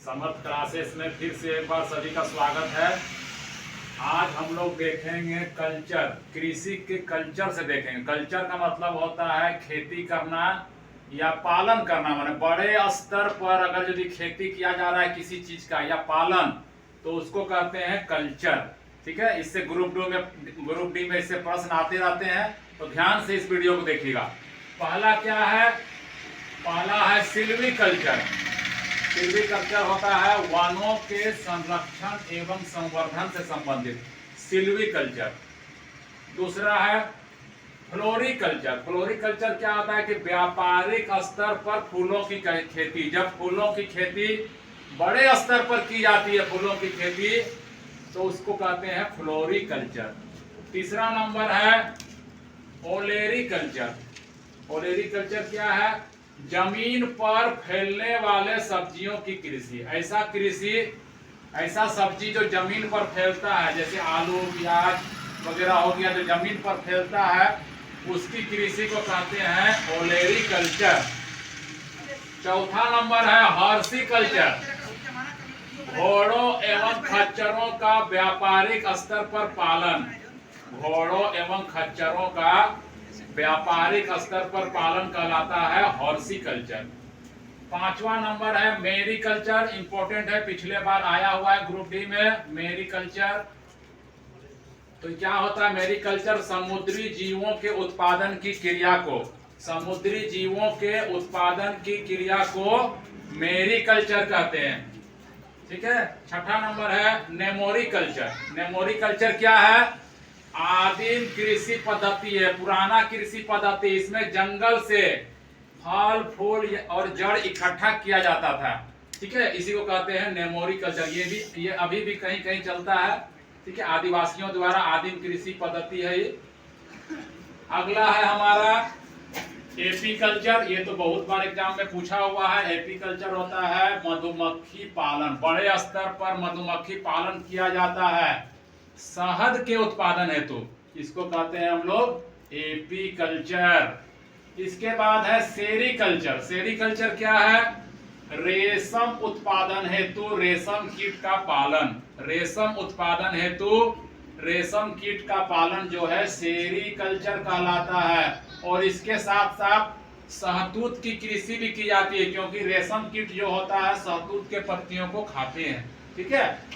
समर्थ classes में फिर से एक बार सभी का स्वागत है। आज हम लोग देखेंगे कल्चर, कृषि के कल्चर से देखेंगे। कल्चर का मतलब होता है खेती करना या पालन करना, माने बड़े स्तर पर अगर यदि खेती किया जा रहा है किसी चीज का या पालन, तो उसको कहते हैं कल्चर। ठीक है, इससे ग्रुप डी में इससे प्रश्न आते रहते हैं, तो ध्यान से इस वीडियो को देखिएगा। पहला क्या है? पहला है सिल्वीकल्चर। सिल्वीकल्चर होता है वनों के संरक्षण एवं संवर्धन से संबंधित, सिल्वीकल्चर। दूसरा है फ्लोरिकल्चर। फ्लोरिकल्चर क्या होता है कि व्यापारिक स्तर पर फूलों की खेती। जब फूलों की खेती बड़े स्तर पर की जाती है, फूलों की खेती, तो उसको कहते हैं फ्लोरिकल्चर। तीसरा नंबर है ओलेरीकल्चर। ओलेरीकल्चर क्या है? जमीन पर फैलने वाले सब्जियों की कृषि। ऐसा सब्जी जो जमीन पर फैलता है, जैसे आलू प्याज वगैरह हो गया, जो जमीन पर फैलता है, उसकी कृषि को कहते हैं ओलेरीकल्चर। चौथा नंबर है हॉर्टिकल्चर। घोड़ों एवं खच्चरों का व्यापारिक स्तर पर पालन। घोड़ों एवं खच्चरों का व्यापारिक स्तर पर पालन कहलाता है हॉर्टिकल्चर। पांचवा नंबर है मेरीकल्चर। इंपॉर्टेंट है, पिछले बार आया हुआ है ग्रुप डी में मेरीकल्चर। तो क्या होता है मेरीकल्चर? समुद्री जीवों के उत्पादन की क्रिया को, समुद्री जीवों के उत्पादन की क्रिया को मेरीकल्चर कहते हैं। ठीक है। छठा नंबर है नेमोरीकल्चर। नेमोरीकल्चर क्या है? आदिम कृषि पद्धति है, पुराना कृषि पद्धति। इसमें जंगल से फल फूल और जड़ इकट्ठा किया जाता था। ठीक है, इसी को कहते हैं नेमोरीकल्चर। ये अभी भी कहीं कहीं चलता है। ठीक है, आदिवासियों द्वारा आदिम कृषि पद्धति है ये। अगला है हमारा एपीकल्चर। ये तो बहुत बार एग्जाम में पूछा हुआ है। एपीकल्चर होता है मधुमक्खी पालन। बड़े स्तर पर मधुमक्खी पालन किया जाता है शहद के उत्पादन हेतु, इसको कहते हैं हम लोग एपीकल्चर। इसके बाद है सेरीकल्चर। सेरीकल्चर क्या है? रेशम उत्पादन हेतु रेशम कीट का पालन। रेशम उत्पादन हेतु रेशम कीट का पालन जो है सेरीकल्चर कहलाता है। और इसके साथ साथ शहतूत की कृषि भी की जाती है, क्योंकि रेशम कीट जो होता है शहतूत के पत्तियों को खाते हैं। ठीक है।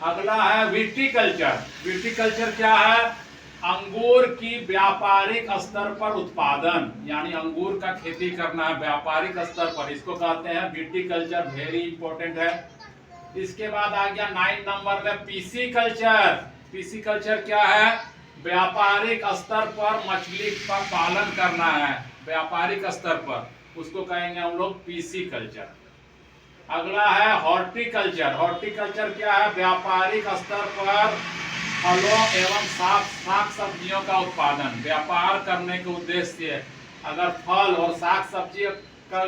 अगला है विटीकल्चर। विटीकल्चर क्या है? अंगूर की व्यापारिक स्तर पर उत्पादन, यानी अंगूर का खेती करना है व्यापारिक स्तर पर, इसको कहते हैं विटीकल्चर। वेरी इंपॉर्टेंट है। इसके बाद आ गया 9 नंबर में पीसीकल्चर। पीसीकल्चर क्या है? व्यापारिक स्तर पर मछली का पालन करना है, व्यापारिक स्तर पर, उसको कहेंगे हम लोग पीसीकल्चर। अगला है हॉर्टिकल्चर। हॉर्टिकल्चर क्या है? व्यापारिक स्तर पर फलों एवं शाक सब्जियों का उत्पादन। व्यापार करने के उद्देश्य से अगर फल और शाक सब्जी का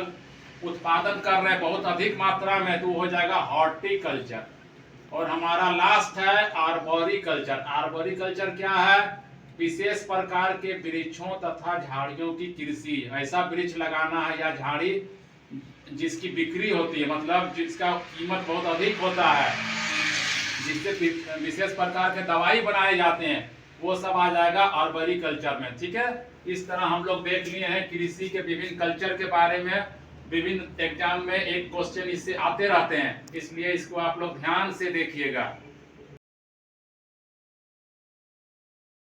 उत्पादन कर रहे हैं बहुत अधिक मात्रा में, तो हो जाएगा हॉर्टिकल्चर। और हमारा लास्ट है आर्बोरिकल्चर। आर्बोरिकल्चर क्या है? विशेष प्रकार के वृक्षों तथा झाड़ियों की कृषि। ऐसा वृक्ष लगाना है या झाड़ी जिसकी बिक्री होती है, मतलब जिसका कीमत बहुत अधिक होता है, जिससे विशेष प्रकार के दवाई बनाए जाते हैं, वो सब आ जाएगा आर्बोरिकल्चर में। ठीक है, इस तरह हम लोग देख लिए हैं कृषि के विभिन्न कल्चर के बारे में। विभिन्न एग्जाम में एक क्वेश्चन इससे आते रहते हैं, इसलिए इसको आप लोग ध्यान से देखिएगा।